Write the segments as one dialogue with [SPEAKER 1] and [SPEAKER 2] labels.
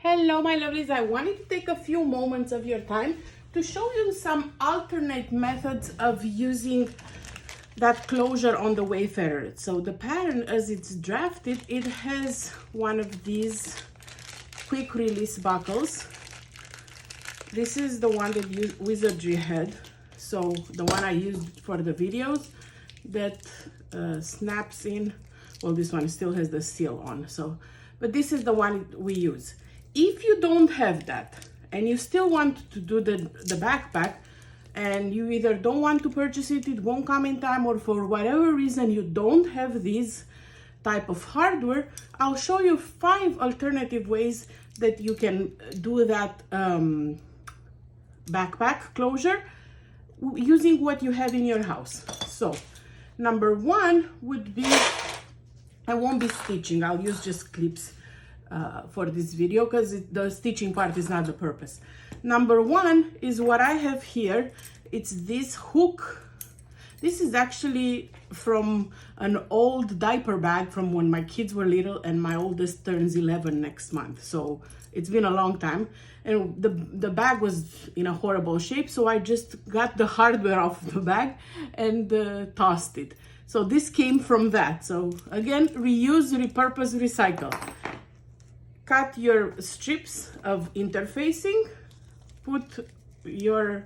[SPEAKER 1] Hello my lovelies, I wanted to take a few moments of your time to show you some alternate methods of using that closure on the Wayfarer. So the pattern as it's drafted, it has one of these quick release buckles. This is the one that Wizardry had, so the one I used for the videos that snaps in. Well, this one still has the seal on, so but this is the one we use. If you don't have that and you still want to do the backpack and you either don't want to purchase it, it won't come in time, or for whatever reason you don't have this type of hardware, I'll show you 5 alternative ways that you can do that backpack closure using what you have in your house. So number 1 would be, I won't be stitching, I'll use just clips for this video because the stitching part is not the purpose. Number 1 is what I have here. It's this hook. This is actually from an old diaper bag from when my kids were little, and my oldest turns 11 next month, so it's been a long time, and the bag was in a horrible shape, so I just got the hardware off the bag and tossed it. So this came from that. So again, reuse, repurpose, recycle. Cut your strips of interfacing, put your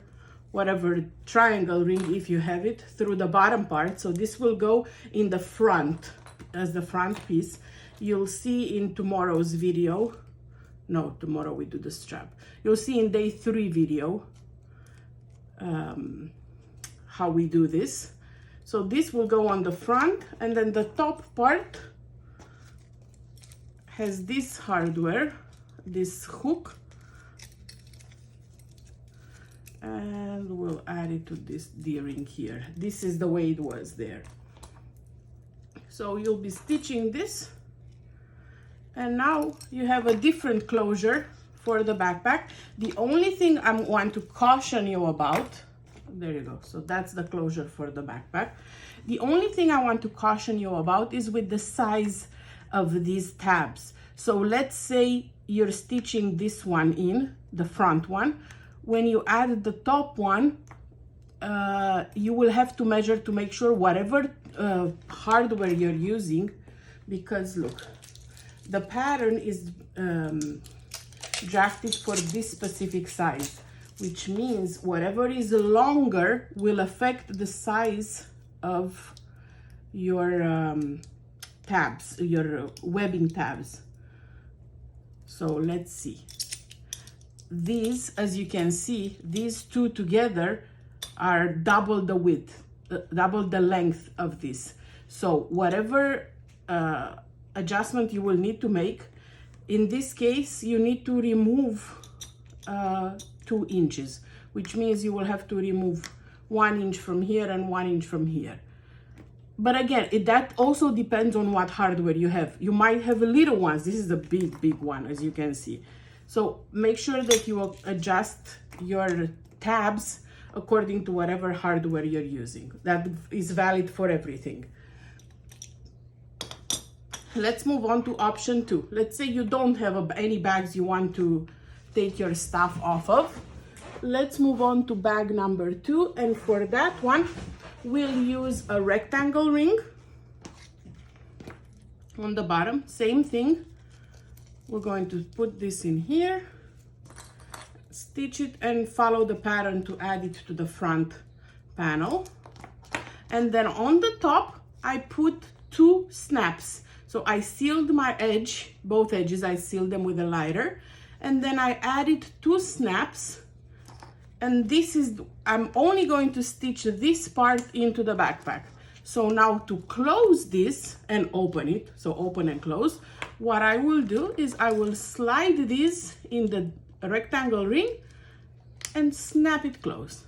[SPEAKER 1] whatever triangle ring, if you have it, through the bottom part. So this will go in the front as the front piece. You'll see in tomorrow's video, no, tomorrow we do the strap. You'll see in day 3 video how we do this. So this will go on the front, and then the top part has this hardware, this hook, and we'll add it to this D-ring here. This is the way it was there. So you'll be stitching this, and now you have a different closure for the backpack. The only thing I want to caution you about, there you go, so that's the closure for the backpack. The only thing I want to caution you about is with the size of these tabs. So let's say you're stitching this one in, the front one. When you add the top one, you will have to measure to make sure whatever hardware you're using, because look, the pattern is drafted for this specific size, which means whatever is longer will affect the size of your tabs, your webbing tabs. So let's see. These, as you can see, these two together are double the width, double the length of this. So whatever adjustment you will need to make, in this case, you need to remove 2 inches, which means you will have to remove 1 inch from here and 1 inch from here. But again, that also depends on what hardware you have. You might have little ones. This is a big one, as you can see. So make sure that you adjust your tabs according to whatever hardware you're using. That is valid for everything. Let's move on to option 2. Let's say you don't have any bags you want to take your stuff off of. Let's move on to bag number 2, and for that one, we'll use a rectangle ring on the bottom. Same thing. We're going to put this in here, stitch it, and follow the pattern to add it to the front panel. And then on the top, I put 2 snaps. So I sealed my edge, both edges, I sealed them with a lighter. And then I added 2 snaps. And this is, I'm only going to stitch this part into the backpack. So now to close this and open it, so open and close, what I will do is I will slide this in the rectangle ring and snap it closed.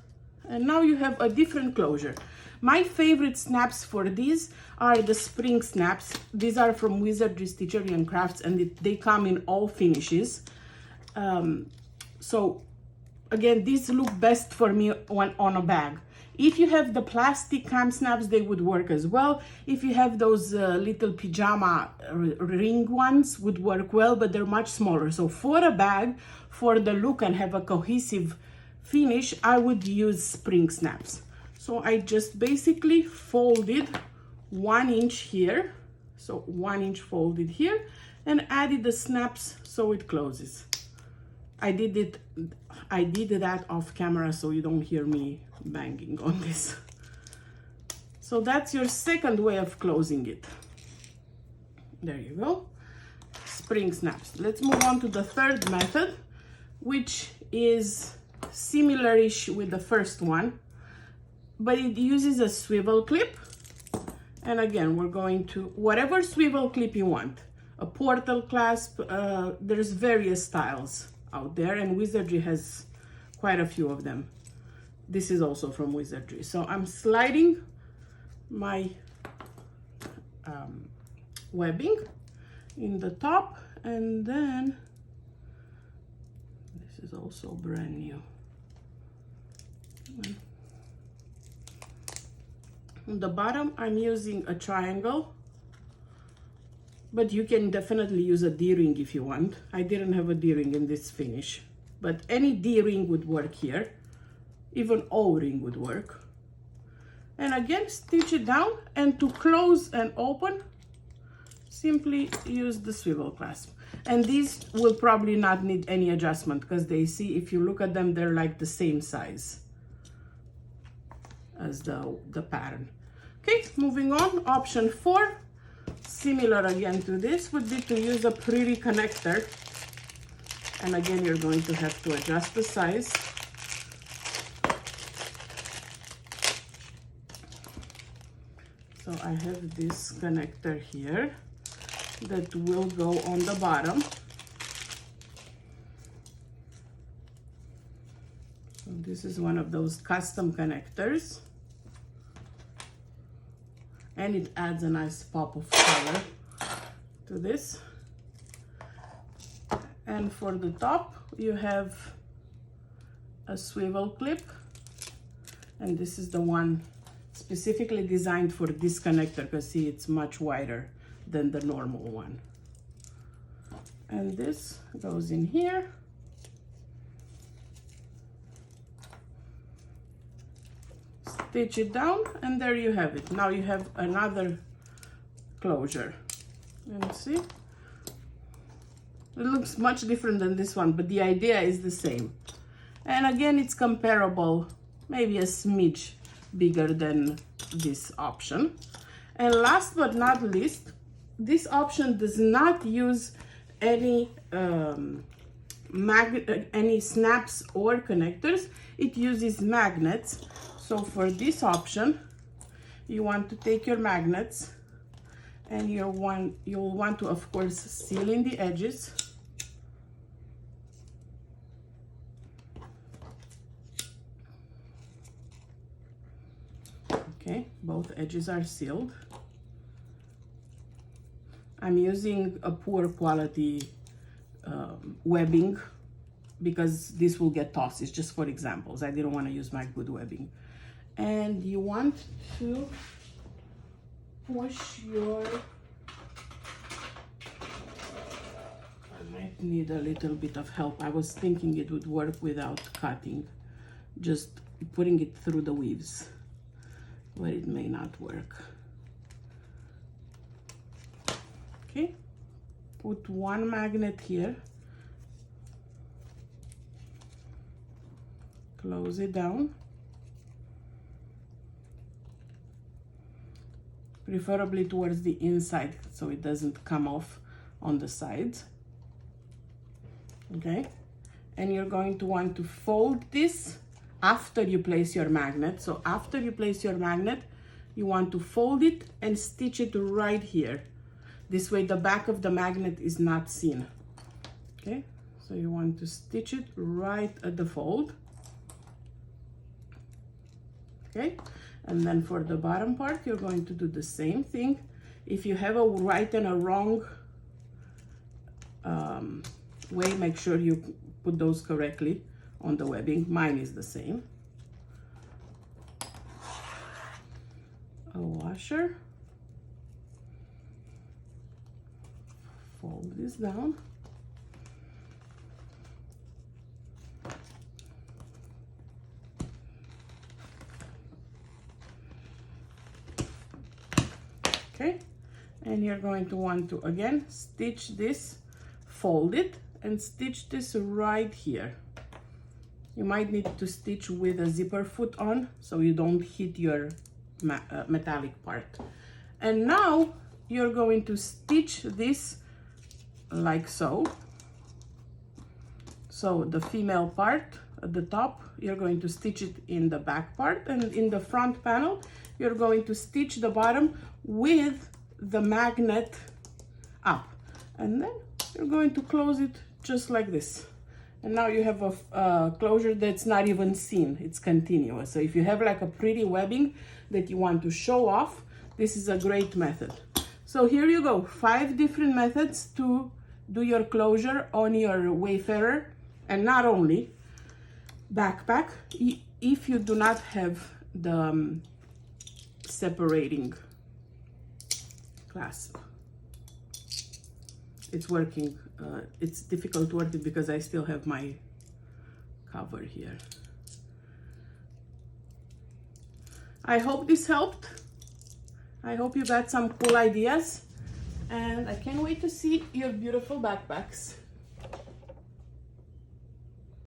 [SPEAKER 1] And now you have a different closure. My favorite snaps for these are the spring snaps. These are from Wizardry Stitchery and Crafts, and they come in all finishes. So again, these look best for me on a bag. If you have the plastic cam snaps, they would work as well. If you have those little pajama ring ones, would work well, but they're much smaller. So for a bag, for the look and have a cohesive finish, I would use spring snaps. So I just basically folded 1 inch here, so 1 inch folded here, and added the snaps so it closes. I did that off camera so you don't hear me banging on this. So that's your second way of closing it. There you go, spring snaps. Let's move on to the third method, which is similar-ish with the first one, but it uses a swivel clip. And again, we're going to whatever swivel clip you want, a portal clasp, there's various styles out there, and Wizardry has quite a few of them. This is also from Wizardry. So I'm sliding my webbing in the top, and then this is also brand new. On the bottom, I'm using a triangle, but you can definitely use a D-ring if you want. I didn't have a D-ring in this finish, but any D-ring would work here. Even O-ring would work. And again, stitch it down, and to close and open, simply use the swivel clasp. And these will probably not need any adjustment because they see, if you look at them, they're like the same size as the pattern. Okay, moving on, option 4, similar again to this, would be to use a pretty connector. And again, you're going to have to adjust the size. So I have this connector here that will go on the bottom. So this is one of those custom connectors, and it adds a nice pop of color to this. And for the top, you have a swivel clip, and this is the one specifically designed for this connector, because see, it's much wider than the normal one. And this goes in here. Stitch it down, and there you have it. Now you have another closure. And see, it looks much different than this one, but the idea is the same. And again, it's comparable, maybe a smidge bigger than this option. And last but not least, this option does not use any snaps or connectors. It uses magnets. So for this option, you want to take your magnets, and you'll want to, of course, seal in the edges. Okay, both edges are sealed. I'm using a poor quality webbing because this will get tossed. It's just for examples. I didn't want to use my good webbing. And you want to push your, I might need a little bit of help. I was thinking it would work without cutting, just putting it through the weaves, but it may not work. Okay, put one magnet here, close it down, preferably towards the inside so it doesn't come off on the sides. Okay, and you're going to want to fold this after you place your magnet. So after you place your magnet, you want to fold it and stitch it right here. This way the back of the magnet is not seen. Okay, so you want to stitch it right at the fold. Okay, and then for the bottom part, you're going to do the same thing. If you have a right and a wrong way, make sure you put those correctly on the webbing. Mine is the same. a washer. Fold this down. Okay, and you're going to want to again stitch this, fold it, and stitch this right here. You might need to stitch with a zipper foot on so you don't hit your metallic part. And now you're going to stitch this like so. So the female part at the top, you're going to stitch it in the back part, and in the front panel, you're going to stitch the bottom with the magnet up. And then you're going to close it just like this. And now you have a closure that's not even seen, it's continuous. So if you have like a pretty webbing that you want to show off, this is a great method. So here you go, 5 different methods to do your closure on your Wayfarer, and not only backpack, if you do not have the separating clasp. It's working. It's difficult to work it because I still have my cover here. I hope this helped. I hope you got some cool ideas, and I can't wait to see your beautiful backpacks.